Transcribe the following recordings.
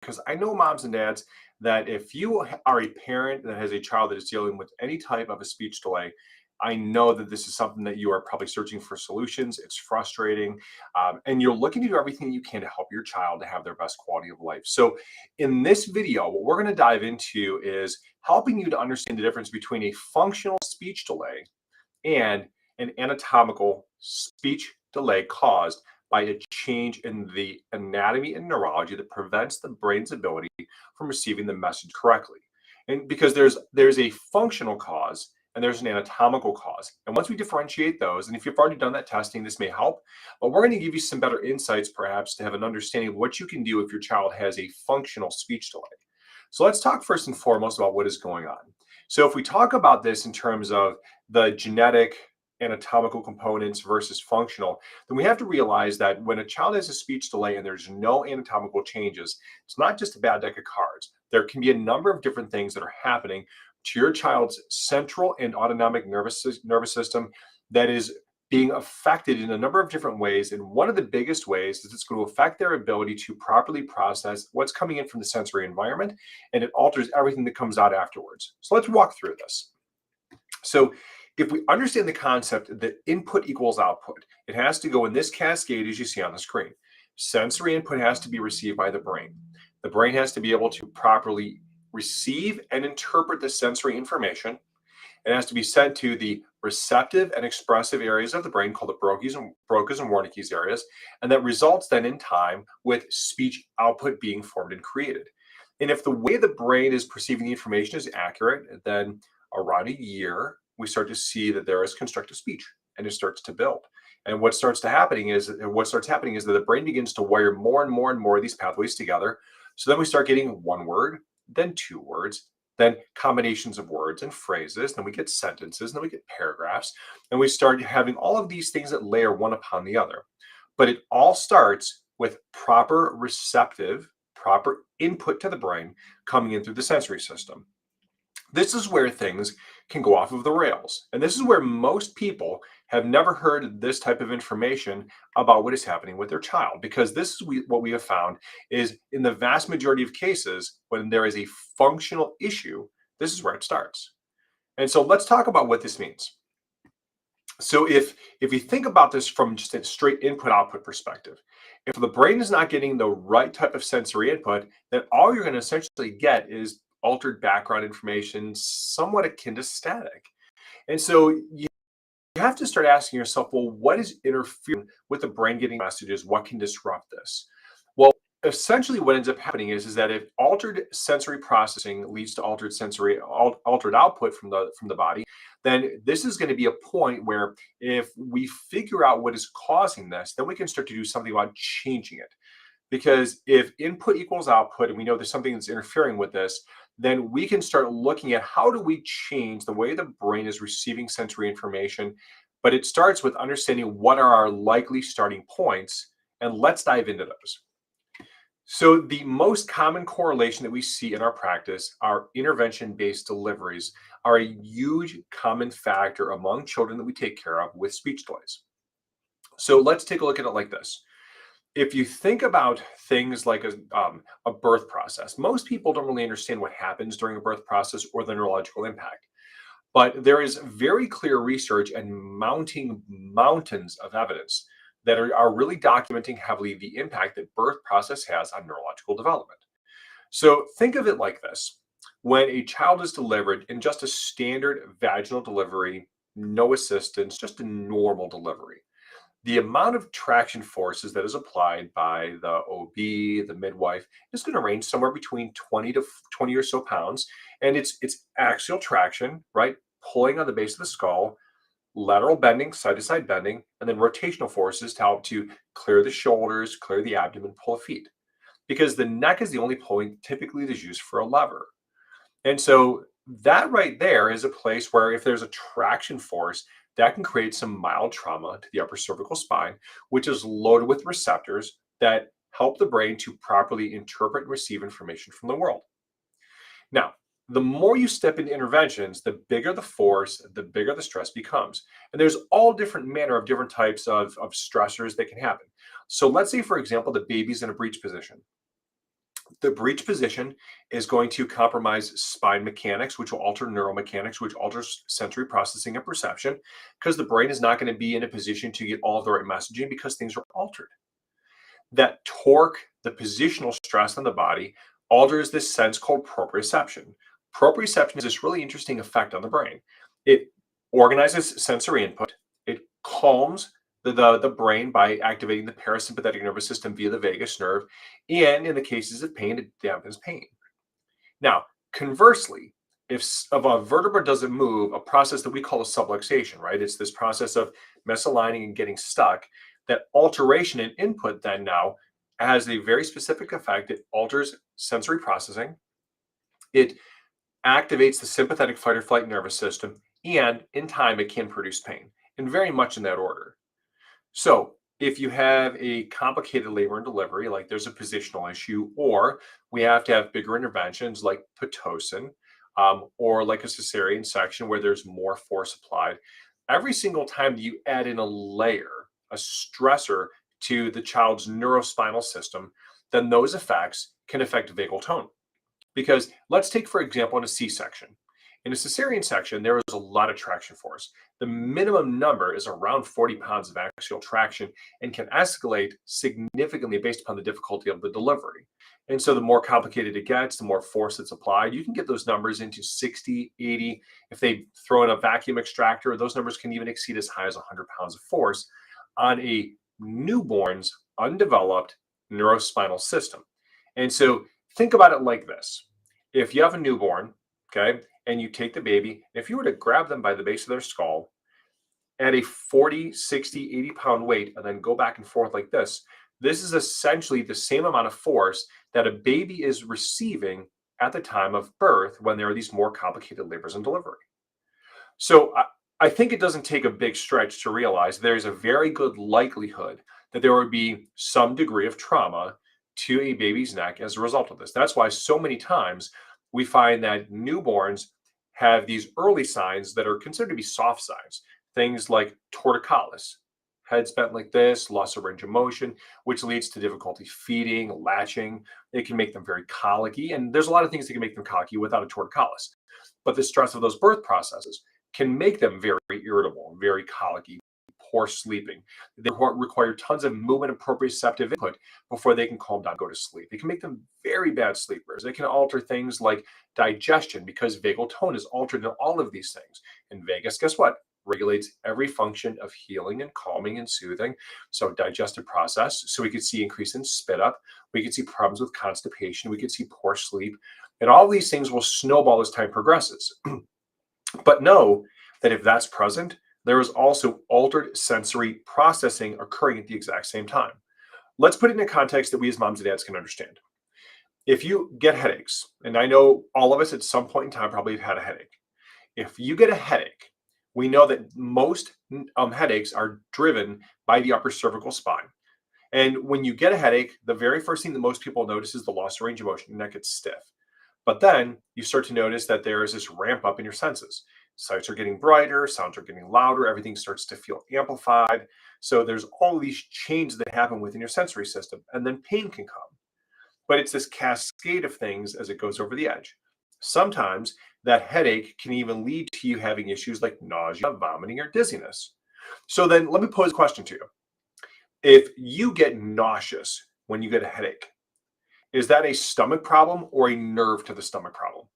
because I know moms and dads that if you are a parent that has a child that is dealing with any type of a speech delay, I know that this is something that you are probably searching for solutions. It's frustrating, and you're looking to do everything you can to help your child to have their best quality of life. So, in this video, what we're going to dive into is helping you to understand the difference between a functional speech delay and an anatomical speech delay caused by a change in the anatomy and neurology that prevents the brain's ability from receiving the message correctly. And because there's a functional cause and there's an anatomical cause. And once we differentiate those, and if you've already done that testing, this may help, but we're going to give you some better insights perhaps to have an understanding of what you can do if your child has a functional speech delay. So let's talk first and foremost about what is going on. So if we talk about this in terms of the genetic anatomical components versus functional, then we have to realize that when a child has a speech delay and there's no anatomical changes, it's not just a bad deck of cards. There can be a number of different things that are happening to your child's central and autonomic nervous system that is being affected in a number of different ways. And one of the biggest ways is it's going to affect their ability to properly process what's coming in from the sensory environment, and it alters everything that comes out afterwards. So let's walk through this. So if we understand the concept that input equals output, it has to go in this cascade as you see on the screen. Sensory input has to be received by the brain. The brain has to be able to properly receive and interpret the sensory information. It has to be sent to the receptive and expressive areas of the brain called the Broca's and Wernicke's areas, and that results then in time with speech output being formed and created. And if the way the brain is perceiving the information is accurate, then around a year, we start to see that there is constructive speech and it starts to build. And what starts happening is that the brain begins to wire more and more and more of these pathways together. So then we start getting one word, then two words, then combinations of words and phrases, then we get sentences, then we get paragraphs, and we start having all of these things that layer one upon the other. But it all starts with proper input to the brain coming in through the sensory system. This is where things can go off of the rails. And this is where most people have never heard this type of information about what is happening with their child, because this is what we have found is in the vast majority of cases, when there is a functional issue, this is where it starts. And so let's talk about what this means. So if you think about this from just a straight input output perspective, if the brain is not getting the right type of sensory input, then all you're going to essentially get is altered background information, somewhat akin to static. And so you have to start asking yourself, well, what is interfering with the brain getting messages? What can disrupt this? Well, essentially what ends up happening is that if altered sensory processing leads to altered output from the body, then this is going to be a point where if we figure out what is causing this, then we can start to do something about changing it. Because if input equals output, and we know there's something that's interfering with this, then we can start looking at how do we change the way the brain is receiving sensory information. But it starts with understanding what are our likely starting points, and let's dive into those. So the most common correlation that we see in our practice are intervention-based deliveries are a huge common factor among children that we take care of with speech delays. So let's take a look at it like this. If you think about things like a birth process, most people don't really understand what happens during a birth process or the neurological impact. But there is very clear research and mountains of evidence that are really documenting heavily the impact that birth process has on neurological development. So think of it like this. When a child is delivered in just a standard vaginal delivery, no assistance, just a normal delivery, the amount of traction forces that is applied by the OB, the midwife, is going to range somewhere between 20 to 20 or so pounds. And it's axial traction, right? Pulling on the base of the skull, lateral bending, side to side bending, and then rotational forces to help to clear the shoulders, clear the abdomen, pull the feet. Because the neck is the only point typically that's used for a lever. And so that right there is a place where if there's a traction force, that can create some mild trauma to the upper cervical spine, which is loaded with receptors that help the brain to properly interpret and receive information from the world. Now, the more you step into interventions, the bigger the force, the bigger the stress becomes. And there's all different manner of different types of stressors that can happen. So let's say, for example, the baby's in a breech position. The breech position is going to compromise spine mechanics, which will alter neuromechanics, which alters sensory processing and perception, because the brain is not going to be in a position to get all of the right messaging because things are altered. That torque, the positional stress on the body, alters this sense called proprioception. Proprioception is this really interesting effect on the brain. It organizes sensory input, it calms the brain by activating the parasympathetic nervous system via the vagus nerve, and in the cases of pain, it dampens pain. Now, conversely, if a vertebra doesn't move, a process that we call a subluxation, right? It's this process of misaligning and getting stuck. That alteration in input then now has a very specific effect. It alters sensory processing. It activates the sympathetic fight or flight nervous system, and in time, it can produce pain, and very much in that order. So, if you have a complicated labor and delivery, like there's a positional issue, or we have to have bigger interventions like Pitocin, or like a cesarean section where there's more force applied, every single time that you add in a layer, a stressor to the child's neurospinal system, then those effects can affect vagal tone. Because let's take, for example, in a C-section. In a cesarean section, there is a lot of traction force. The minimum number is around 40 pounds of axial traction and can escalate significantly based upon the difficulty of the delivery. And so the more complicated it gets, the more force that's applied. You can get those numbers into 60, 80. If they throw in a vacuum extractor, those numbers can even exceed as high as 100 pounds of force on a newborn's undeveloped neurospinal system. And so think about it like this. If you have a newborn, okay, and you take the baby, if you were to grab them by the base of their skull at a 40, 60, 80-pound weight and then go back and forth like this is essentially the same amount of force that a baby is receiving at the time of birth when there are these more complicated labors and delivery. So I think it doesn't take a big stretch to realize there's a very good likelihood that there would be some degree of trauma to a baby's neck as a result of this. That's why so many times we find that newborns have these early signs that are considered to be soft signs. Things like torticollis, heads bent like this, loss of range of motion, which leads to difficulty feeding, latching. It can make them very colicky. And there's a lot of things that can make them colicky without a torticollis. But the stress of those birth processes can make them very irritable, very colicky, poor sleeping. They require tons of movement and proprioceptive input before they can calm down and go to sleep. It can make them very bad sleepers. It can alter things like digestion because vagal tone is altered in all of these things. And vagus, guess what? Regulates every function of healing and calming and soothing. So digestive process. So we could see increase in spit up. We could see problems with constipation. We could see poor sleep. And all these things will snowball as time progresses. But know that if that's present, there is also altered sensory processing occurring at the exact same time. Let's put it in a context that we as moms and dads can understand. If you get headaches, and I know all of us at some point in time probably have had a headache. If you get a headache, we know that most headaches are driven by the upper cervical spine. And when you get a headache, the very first thing that most people notice is the loss of range of motion. Your neck gets stiff. But then you start to notice that there is this ramp up in your senses. Sights are getting brighter, sounds are getting louder, everything starts to feel amplified. So there's all these changes that happen within your sensory system, and then pain can come. But it's this cascade of things as it goes over the edge. Sometimes that headache can even lead to you having issues like nausea, vomiting, or dizziness. So then let me pose a question to you. If you get nauseous when you get a headache, is that a stomach problem or a nerve to the stomach problem?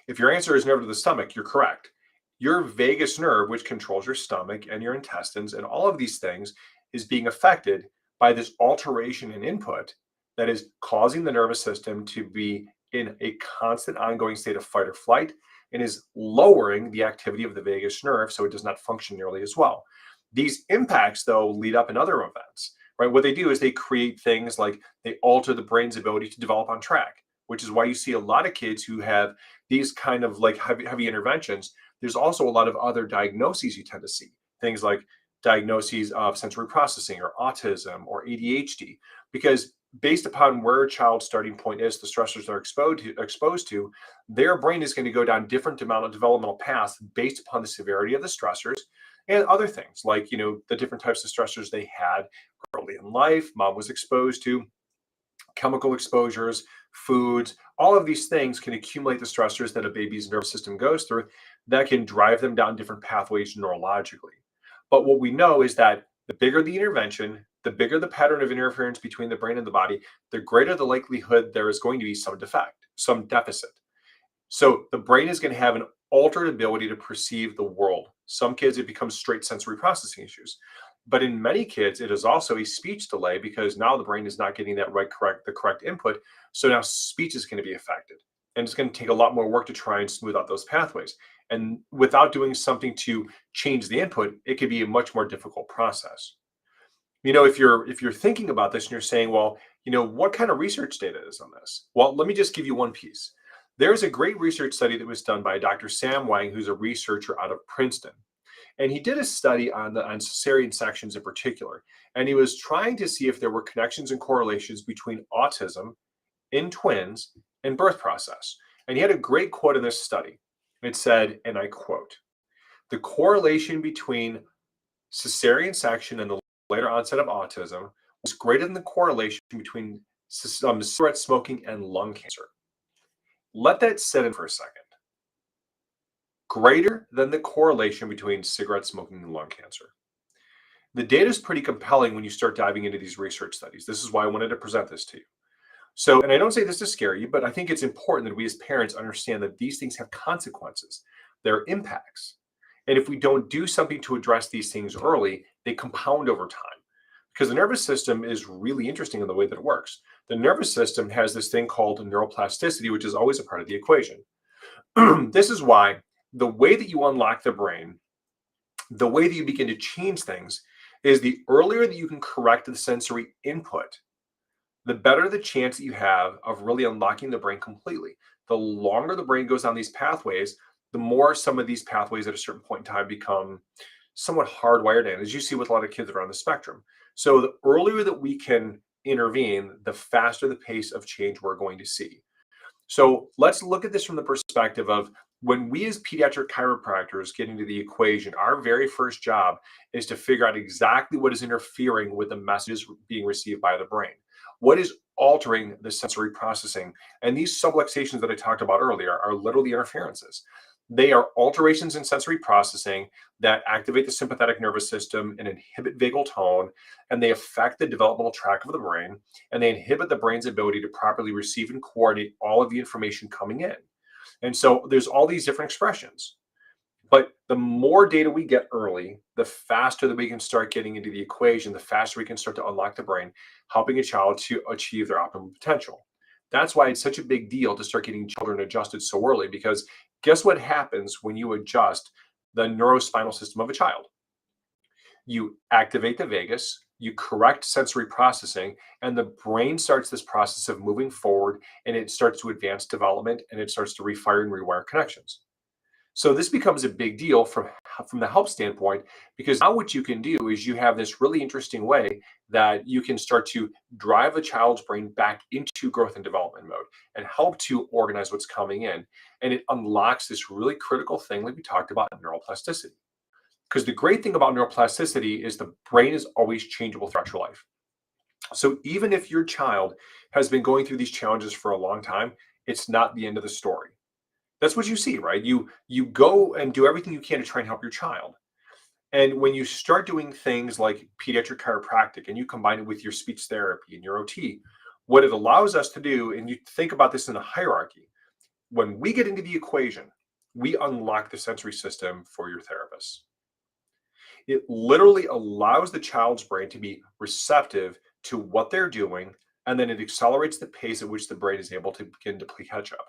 If your answer is nerve to the stomach, you're correct. Your vagus nerve, which controls your stomach and your intestines and all of these things, is being affected by this alteration in input that is causing the nervous system to be in a constant ongoing state of fight or flight and is lowering the activity of the vagus nerve so it does not function nearly as well. These impacts, though, lead up in other events, right? What they do is they create things like they alter the brain's ability to develop on track, which is why you see a lot of kids who have these kind of like heavy interventions. There's also a lot of other diagnoses you tend to see, things like diagnoses of sensory processing or autism or ADHD, because based upon where a child's starting point is, the stressors they're exposed to, their brain is going to go down different amount of developmental paths based upon the severity of the stressors and other things like, the different types of stressors they had early in life, mom was exposed to, chemical exposures, foods, all of these things can accumulate the stressors that a baby's nervous system goes through that can drive them down different pathways neurologically. But what we know is that the bigger the intervention, the bigger the pattern of interference between the brain and the body, the greater the likelihood there is going to be some defect, some deficit. So the brain is going to have an altered ability to perceive the world. Some kids, it becomes straight sensory processing issues. But in many kids, it is also a speech delay because now the brain is not getting the correct input. So now speech is going to be affected. And it's going to take a lot more work to try and smooth out those pathways. And without doing something to change the input, it could be a much more difficult process. If you're thinking about this and you're saying, well, what kind of research data is on this? Well, let me just give you one piece. There's a great research study that was done by Dr. Sam Wang, who's a researcher out of Princeton. And he did a study on cesarean sections in particular. And he was trying to see if there were connections and correlations between autism in twins and birth process. And he had a great quote in this study. It said, and I quote, "The correlation between cesarean section and the later onset of autism was greater than the correlation between cigarette smoking and lung cancer." Let that sit in for a second. Greater than the correlation between cigarette smoking and lung cancer. The data is pretty compelling when you start diving into these research studies. This is why I wanted to present this to you. So, and I don't say this to scare you, but I think it's important that we as parents understand that these things have consequences. There are impacts. And if we don't do something to address these things early, they compound over time. Because the nervous system is really interesting in the way that it works. The nervous system has this thing called neuroplasticity, which is always a part of the equation. This is why the way that you unlock the brain, the way that you begin to change things, is the earlier that you can correct the sensory input, the better the chance that you have of really unlocking the brain completely. The longer the brain goes down these pathways, the more some of these pathways at a certain point in time become somewhat hardwired in, as you see with a lot of kids that are on the spectrum. So the earlier that we can intervene, the faster the pace of change we're going to see. So let's look at this from the perspective of when we as pediatric chiropractors get into the equation, our very first job is to figure out exactly what is interfering with the messages being received by the brain. What is altering the sensory processing? And these subluxations that I talked about earlier are literally interferences. They are alterations in sensory processing that activate the sympathetic nervous system and inhibit vagal tone, and they affect the developmental tract of the brain, and they inhibit the brain's ability to properly receive and coordinate all of the information coming in. And so there's all these different expressions. But the more data we get early, the faster that we can start getting into the equation, the faster we can start to unlock the brain, helping a child to achieve their optimum potential. That's why it's such a big deal to start getting children adjusted so early, because guess what happens when you adjust the neurospinal system of a child? You activate the vagus, you correct sensory processing, and the brain starts this process of moving forward, and it starts to advance development, and it starts to refire and rewire connections. So this becomes a big deal from the help standpoint, because now what you can do is you have this really interesting way that you can start to drive a child's brain back into growth and development mode and help to organize what's coming in. And it unlocks this really critical thing like we talked about, neuroplasticity. Because the great thing about neuroplasticity is the brain is always changeable throughout your life. So even if your child has been going through these challenges for a long time, it's not the end of the story. That's what you see, right? You go and do everything you can to try and help your child. And when you start doing things like pediatric chiropractic and you combine it with your speech therapy and your OT, what it allows us to do, and you think about this in a hierarchy, when we get into the equation, we unlock the sensory system for your therapist. It literally allows the child's brain to be receptive to what they're doing, and then it accelerates the pace at which the brain is able to begin to play catch up.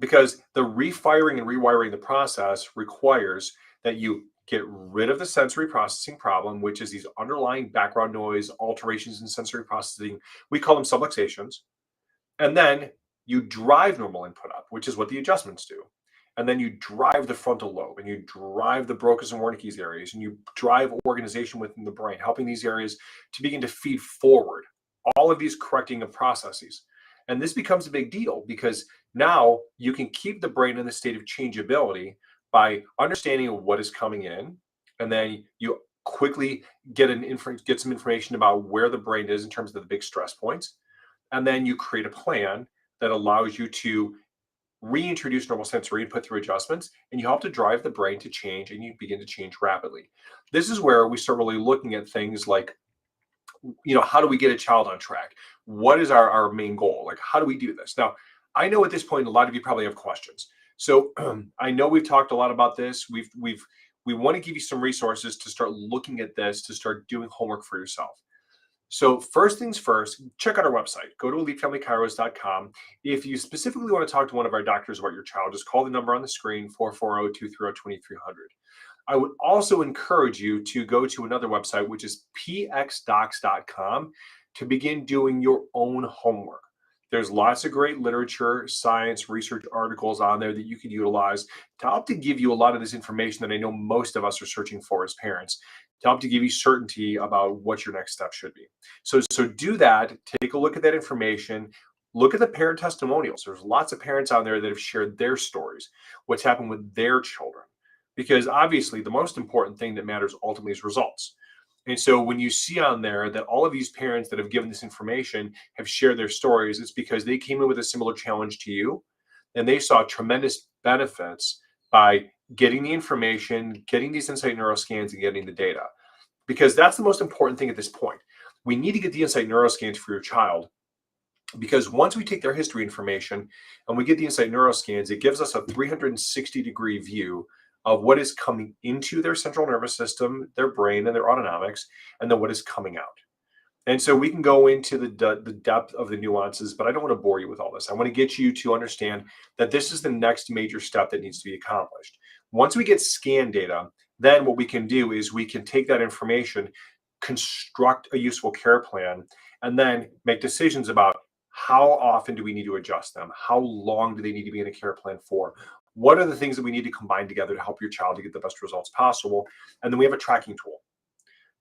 Because the refiring and rewiring the process requires that you get rid of the sensory processing problem, which is these underlying background noise, alterations in sensory processing. We call them subluxations. And then you drive normal input up, which is what the adjustments do. And then you drive the frontal lobe and you drive the Broca's and Wernicke's areas and you drive organization within the brain, helping these areas to begin to feed forward all of these correcting of processes. And this becomes a big deal because now you can keep the brain in the state of changeability by understanding what is coming in. And then you quickly get some information about where the brain is in terms of the big stress points. and then you create a plan that allows you to reintroduce normal sensory input through adjustments, and you help to drive the brain to change, and you begin to change rapidly. This is where we start really looking at things like, how do we get a child on track? What is our main goal? Like, how do we do this? Now, I know at this point, a lot of you probably have questions. So I know we've talked a lot about this. We want to give you some resources to start looking at this, to start doing homework for yourself. So first things first, check out our website. Go to elitefamilychiros.com. If you specifically want to talk to one of our doctors about your child, just call the number on the screen, 440-230-2300. I would also encourage you to go to another website, which is pxdocs.com, to begin doing your own homework. There's lots of great literature, science, research articles on there that you can utilize to help to give you a lot of this information that I know most of us are searching for as parents, to help to give you certainty about what your next step should be. So do that. Take a look at that information. Look at the parent testimonials. There's lots of parents out there that have shared their stories, what's happened with their children. Because obviously, the most important thing that matters ultimately is results. And so when you see on there that all of these parents that have given this information have shared their stories, it's because they came in with a similar challenge to you, and they saw tremendous benefits by getting the information, getting these insight neuroscans, and getting the data. Because that's the most important thing at this point. We need to get the insight neuroscans for your child, because once we take their history information and we get the insight neuroscans, it gives us a 360-degree view of what is coming into their central nervous system, their brain, and their autonomics, and then what is coming out. And so we can go into the depth of the nuances, but I don't want to bore you with all this. I want to get you to understand that this is the next major step that needs to be accomplished. Once we get scan data, then what we can do is we can take that information, construct a useful care plan, and then make decisions about how often do we need to adjust them? How long do they need to be in a care plan for? What are the things that we need to combine together to help your child to get the best results possible? And then we have a tracking tool.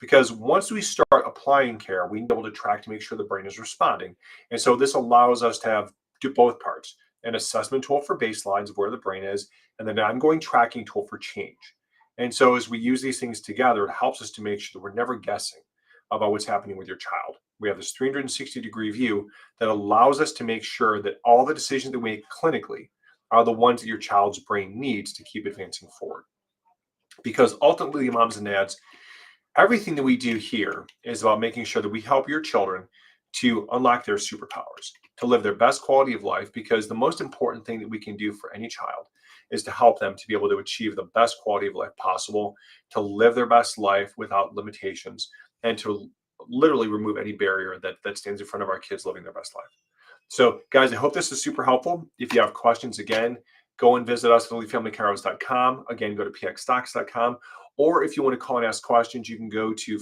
Because once we start applying care, we need to be able to track to make sure the brain is responding. And so this allows us to do both parts: an assessment tool for baselines of where the brain is, and then an ongoing tracking tool for change. And so as we use these things together, it helps us to make sure that we're never guessing about what's happening with your child. We have this 360-degree view that allows us to make sure that all the decisions that we make clinically are the ones that your child's brain needs to keep advancing forward. Because ultimately, moms and dads, everything that we do here is about making sure that we help your children to unlock their superpowers, to live their best quality of life, because the most important thing that we can do for any child is to help them to be able to achieve the best quality of life possible, to live their best life without limitations, and to literally remove any barrier that stands in front of our kids living their best life. So, guys, I hope this is super helpful. If you have questions, again, go and visit us at elitefamilychiros.com. Again, go to pxdocs.com. Or if you want to call and ask questions, you can go to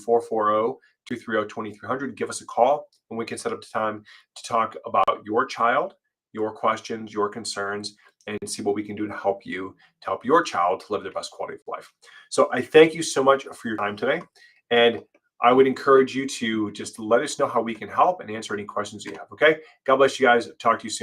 440-230-2300. Give us a call, and we can set up the time to talk about your child, your questions, your concerns, and see what we can do to help you, to help your child to live their best quality of life. So I thank you so much for your time today. And I would encourage you to just let us know how we can help and answer any questions you have. Okay. God bless you guys. Talk to you soon.